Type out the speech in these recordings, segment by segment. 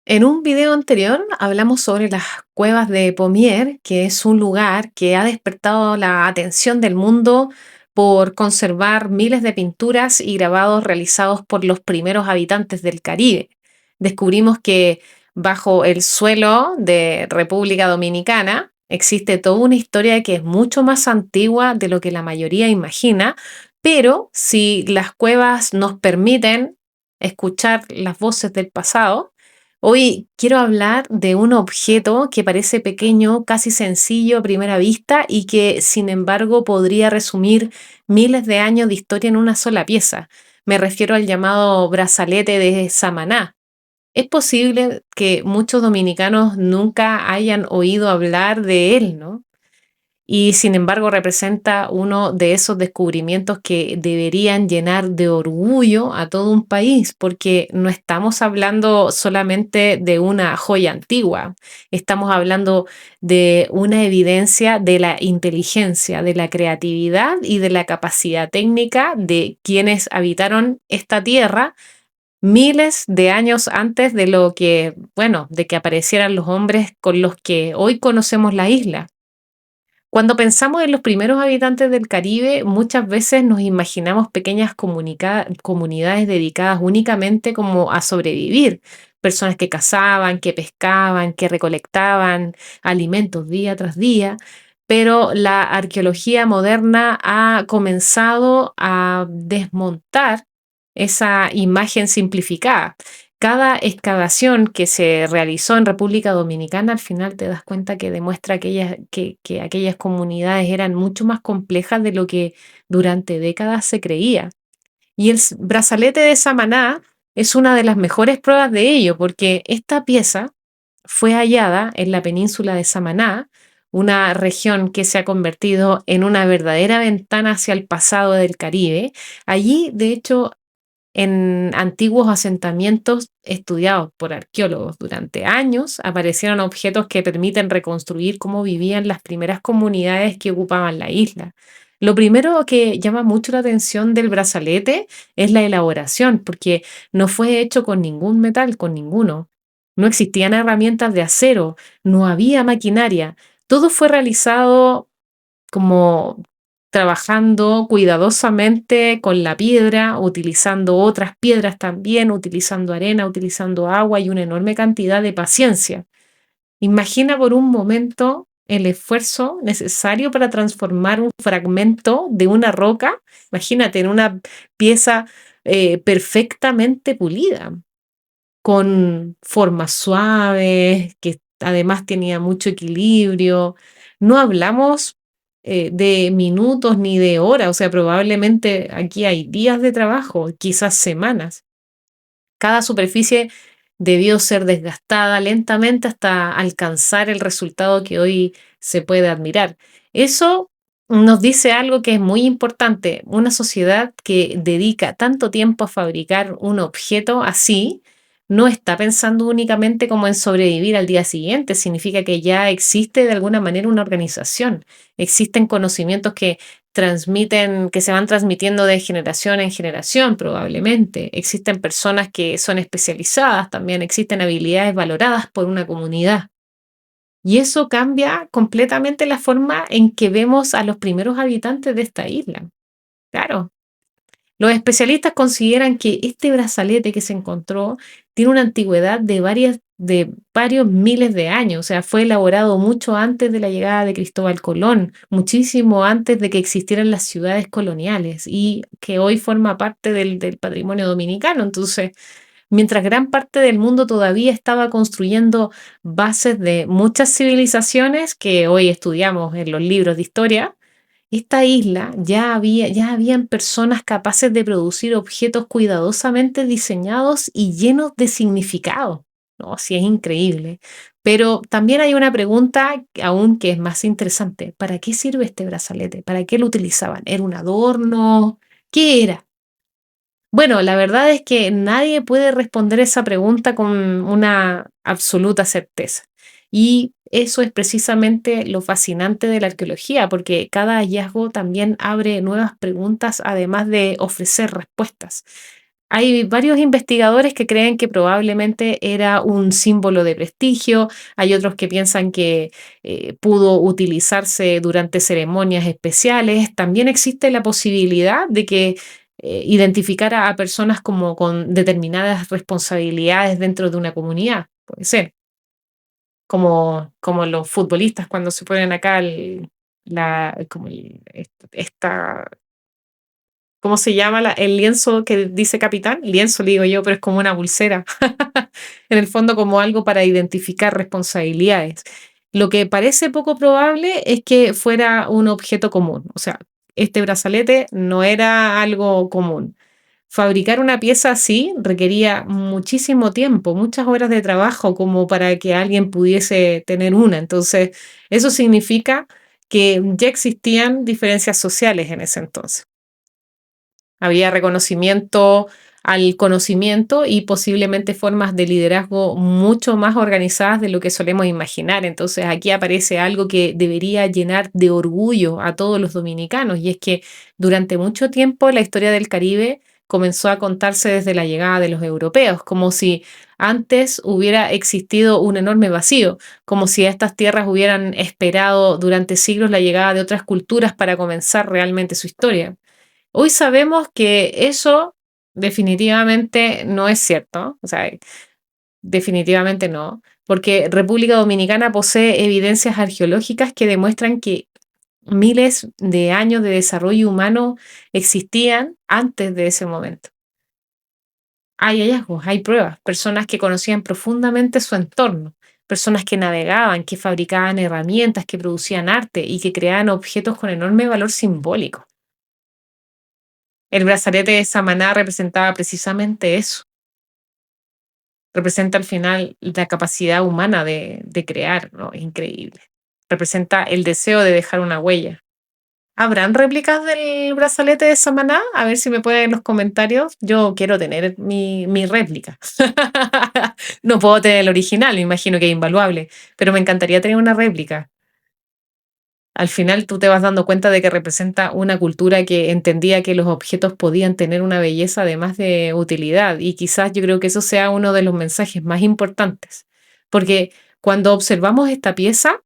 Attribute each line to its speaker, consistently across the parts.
Speaker 1: En un video anterior hablamos sobre las cuevas de Pommier, que es un lugar que ha despertado la atención del mundo por conservar miles de pinturas y grabados realizados por los primeros habitantes del Caribe. Descubrimos que bajo el suelo de República Dominicana existe toda una historia que es mucho más antigua de lo que la mayoría imagina, pero si las cuevas nos permiten escuchar las voces del pasado, hoy quiero hablar de un objeto que parece pequeño, casi sencillo a primera vista y que, sin embargo, podría resumir miles de años de historia en una sola pieza. Me refiero al llamado brazalete de Samaná. Es posible que muchos dominicanos nunca hayan oído hablar de él, ¿no? Y sin embargo representa uno de esos descubrimientos que deberían llenar de orgullo a todo un país, porque no estamos hablando solamente de una joya antigua, estamos hablando de una evidencia de la inteligencia, de la creatividad y de la capacidad técnica de quienes habitaron esta tierra miles de años antes de lo que, bueno, de que aparecieran los hombres con los que hoy conocemos la isla. Cuando pensamos en los primeros habitantes del Caribe, muchas veces nos imaginamos pequeñas comunidades dedicadas únicamente como a sobrevivir, personas que cazaban, que pescaban, que recolectaban alimentos día tras día, pero la arqueología moderna ha comenzado a desmontar esa imagen simplificada. Cada excavación que se realizó en República Dominicana, al final te das cuenta que demuestra que aquellas comunidades eran mucho más complejas de lo que durante décadas se creía. Y el brazalete de Samaná es una de las mejores pruebas de ello, porque esta pieza fue hallada en la península de Samaná, una región que se ha convertido en una verdadera ventana hacia el pasado del Caribe. Allí, de hecho, en antiguos asentamientos estudiados por arqueólogos durante años, aparecieron objetos que permiten reconstruir cómo vivían las primeras comunidades que ocupaban la isla. Lo primero que llama mucho la atención del brazalete es la elaboración, porque no fue hecho con ningún metal, con ninguno. No existían herramientas de acero, no había maquinaria. Todo fue realizado como trabajando cuidadosamente con la piedra, utilizando otras piedras también, utilizando arena, utilizando agua y una enorme cantidad de paciencia. Imagina por un momento el esfuerzo necesario para transformar un fragmento de una roca, imagínate, en una pieza perfectamente pulida, con formas suaves, que además tenía mucho equilibrio. No hablamos de minutos ni de horas, o sea, probablemente aquí hay días de trabajo, quizás semanas. Cada superficie debió ser desgastada lentamente hasta alcanzar el resultado que hoy se puede admirar. Eso nos dice algo que es muy importante. Una sociedad que dedica tanto tiempo a fabricar un objeto así, no está pensando únicamente como en sobrevivir al día siguiente, significa que ya existe de alguna manera una organización, existen conocimientos que transmiten, que se van transmitiendo de generación en generación probablemente. Existen personas que son especializadas también, existen habilidades valoradas por una comunidad. Y eso cambia completamente la forma en que vemos a los primeros habitantes de esta isla. Claro. Los especialistas consideran que este brazalete que se encontró tiene una antigüedad de varios miles de años, o sea, fue elaborado mucho antes de la llegada de Cristóbal Colón, muchísimo antes de que existieran las ciudades coloniales y que hoy forma parte del patrimonio dominicano. Entonces, mientras gran parte del mundo todavía estaba construyendo bases de muchas civilizaciones que hoy estudiamos en los libros de historia, esta isla ya habían personas capaces de producir objetos cuidadosamente diseñados y llenos de significado. No, sí, es increíble. Pero también hay una pregunta aún que es más interesante. ¿Para qué sirve este brazalete? ¿Para qué lo utilizaban? ¿Era un adorno? ¿Qué era? Bueno, la verdad es que nadie puede responder esa pregunta con una absoluta certeza. Y eso es precisamente lo fascinante de la arqueología, porque cada hallazgo también abre nuevas preguntas, además de ofrecer respuestas. Hay varios investigadores que creen que probablemente era un símbolo de prestigio, hay otros que piensan que pudo utilizarse durante ceremonias especiales. También existe la posibilidad de que identificara a personas como con determinadas responsabilidades dentro de una comunidad. Puede ser, como los futbolistas cuando se ponen acá esta, ¿cómo se llama el lienzo que dice capitán? Lienzo, le digo yo, pero es como una pulsera. En el fondo, como algo para identificar responsabilidades. Lo que parece poco probable es que fuera un objeto común. O sea, este brazalete no era algo común. Fabricar una pieza así requería muchísimo tiempo, muchas horas de trabajo como para que alguien pudiese tener una. Entonces, eso significa que ya existían diferencias sociales en ese entonces. Había reconocimiento al conocimiento y posiblemente formas de liderazgo mucho más organizadas de lo que solemos imaginar. Entonces aquí aparece algo que debería llenar de orgullo a todos los dominicanos y es que durante mucho tiempo la historia del Caribe comenzó a contarse desde la llegada de los europeos, como si antes hubiera existido un enorme vacío, como si estas tierras hubieran esperado durante siglos la llegada de otras culturas para comenzar realmente su historia. Hoy sabemos que eso definitivamente no es cierto, o sea, definitivamente no, porque República Dominicana posee evidencias arqueológicas que demuestran que miles de años de desarrollo humano existían antes de ese momento. Hay hallazgos, hay pruebas, personas que conocían profundamente su entorno, personas que navegaban, que fabricaban herramientas, que producían arte y que creaban objetos con enorme valor simbólico. El brazalete de Samaná representaba precisamente eso. Representa al final la capacidad humana de crear, ¿no? Es increíble. Representa el deseo de dejar una huella. ¿Habrán réplicas del brazalete de Samaná? A ver si me pueden en los comentarios. Yo quiero tener mi réplica. No puedo tener el original, me imagino que es invaluable, pero me encantaría tener una réplica. Al final tú te vas dando cuenta de que representa una cultura que entendía que los objetos podían tener una belleza además de utilidad y quizás yo creo que eso sea uno de los mensajes más importantes, porque cuando observamos esta pieza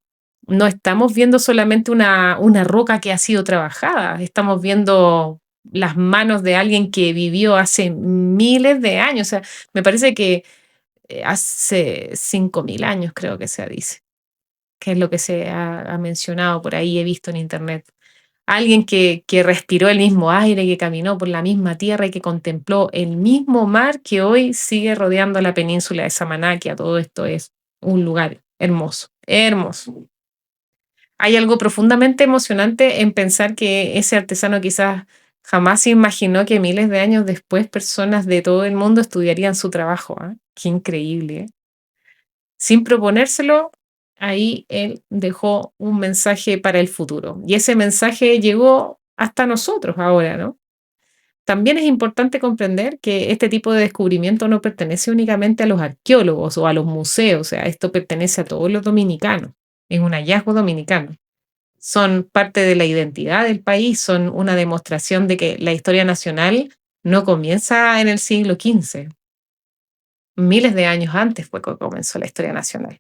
Speaker 1: no estamos viendo solamente una roca que ha sido trabajada, estamos viendo las manos de alguien que vivió hace miles de años, o sea, me parece que hace 5.000 años creo que se dice que es lo que se ha mencionado por ahí, he visto en internet. Alguien que respiró el mismo aire, que caminó por la misma tierra y que contempló el mismo mar que hoy sigue rodeando la península de Samaná, que a todo esto es un lugar hermoso, hermoso. Hay algo profundamente emocionante en pensar que ese artesano quizás jamás se imaginó que miles de años después personas de todo el mundo estudiarían su trabajo. ¿Ah? Qué increíble. ¿Eh? Sin proponérselo, ahí él dejó un mensaje para el futuro. Y ese mensaje llegó hasta nosotros ahora, ¿no? También es importante comprender que este tipo de descubrimiento no pertenece únicamente a los arqueólogos o a los museos, o sea, esto pertenece a todos los dominicanos, es un hallazgo dominicano. Son parte de la identidad del país, son una demostración de que la historia nacional no comienza en el siglo XV, miles de años antes fue que comenzó la historia nacional.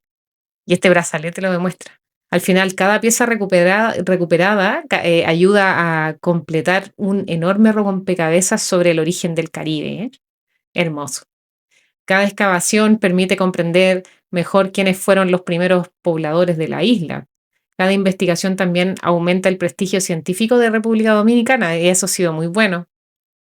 Speaker 1: Y este brazalete lo demuestra. Al final, cada pieza recuperada ayuda a completar un enorme rompecabezas sobre el origen del Caribe. ¿Eh? Hermoso. Cada excavación permite comprender mejor quiénes fueron los primeros pobladores de la isla. Cada investigación también aumenta el prestigio científico de República Dominicana y eso ha sido muy bueno.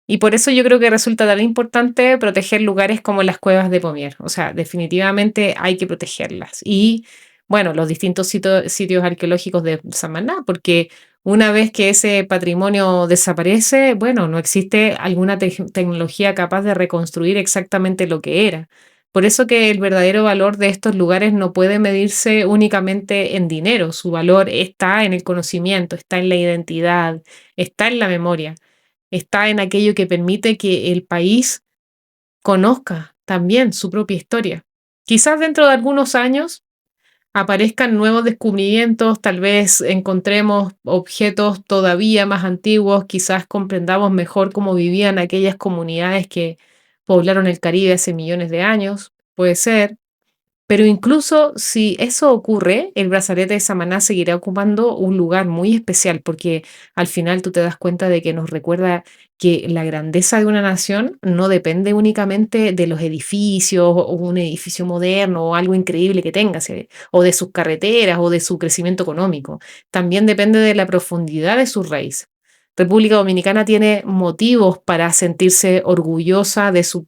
Speaker 1: Y por eso yo creo que resulta tan importante proteger lugares como las cuevas de Pomier. O sea, definitivamente hay que protegerlas. Y bueno, los distintos sitios arqueológicos de Samaná, porque una vez que ese patrimonio desaparece, bueno, no existe alguna tecnología capaz de reconstruir exactamente lo que era. Por eso que el verdadero valor de estos lugares no puede medirse únicamente en dinero. Su valor está en el conocimiento, está en la identidad, está en la memoria, está en aquello que permite que el país conozca también su propia historia. Quizás dentro de algunos años aparezcan nuevos descubrimientos, tal vez encontremos objetos todavía más antiguos, quizás comprendamos mejor cómo vivían aquellas comunidades que poblaron el Caribe hace millones de años, puede ser. Pero incluso si eso ocurre, el brazalete de Samaná seguirá ocupando un lugar muy especial, porque al final tú te das cuenta de que nos recuerda que la grandeza de una nación no depende únicamente de los edificios o un edificio moderno o algo increíble que tenga, o de sus carreteras o de su crecimiento económico. También depende de la profundidad de sus raíces. República Dominicana tiene motivos para sentirse orgullosa de su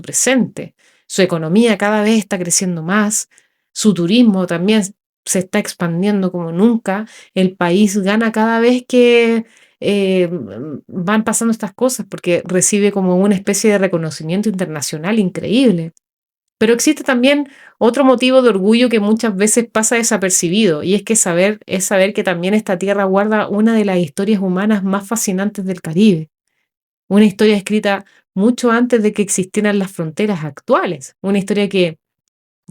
Speaker 1: presente. Su economía cada vez está creciendo más, su turismo también se está expandiendo como nunca, el país gana cada vez que van pasando estas cosas porque recibe como una especie de reconocimiento internacional increíble. Pero existe también otro motivo de orgullo que muchas veces pasa desapercibido, y es que es saber que también esta tierra guarda una de las historias humanas más fascinantes del Caribe. Una historia escrita mucho antes de que existieran las fronteras actuales. Una historia que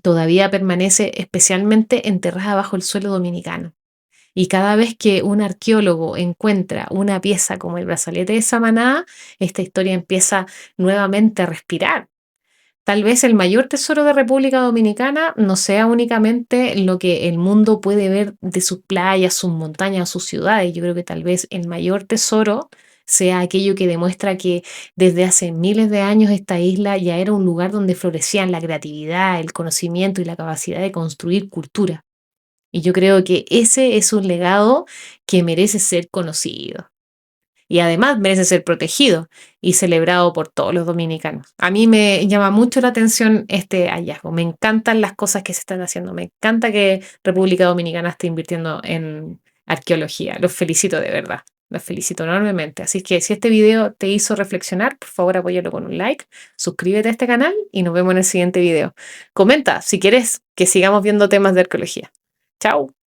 Speaker 1: todavía permanece especialmente enterrada bajo el suelo dominicano. Y cada vez que un arqueólogo encuentra una pieza como el brazalete de Samaná, esta historia empieza nuevamente a respirar. Tal vez el mayor tesoro de República Dominicana no sea únicamente lo que el mundo puede ver de sus playas, sus montañas, sus ciudades. Yo creo que tal vez el mayor tesoro sea aquello que demuestra que desde hace miles de años esta isla ya era un lugar donde florecían la creatividad, el conocimiento y la capacidad de construir cultura. Y yo creo que ese es un legado que merece ser conocido y además merece ser protegido y celebrado por todos los dominicanos. A mí me llama mucho la atención este hallazgo. Me encantan las cosas que se están haciendo. Me encanta que República Dominicana esté invirtiendo en arqueología. Los felicito de verdad. Los felicito enormemente. Así que si este video te hizo reflexionar, por favor apóyalo con un like, suscríbete a este canal y nos vemos en el siguiente video. Comenta si quieres que sigamos viendo temas de arqueología. Chao.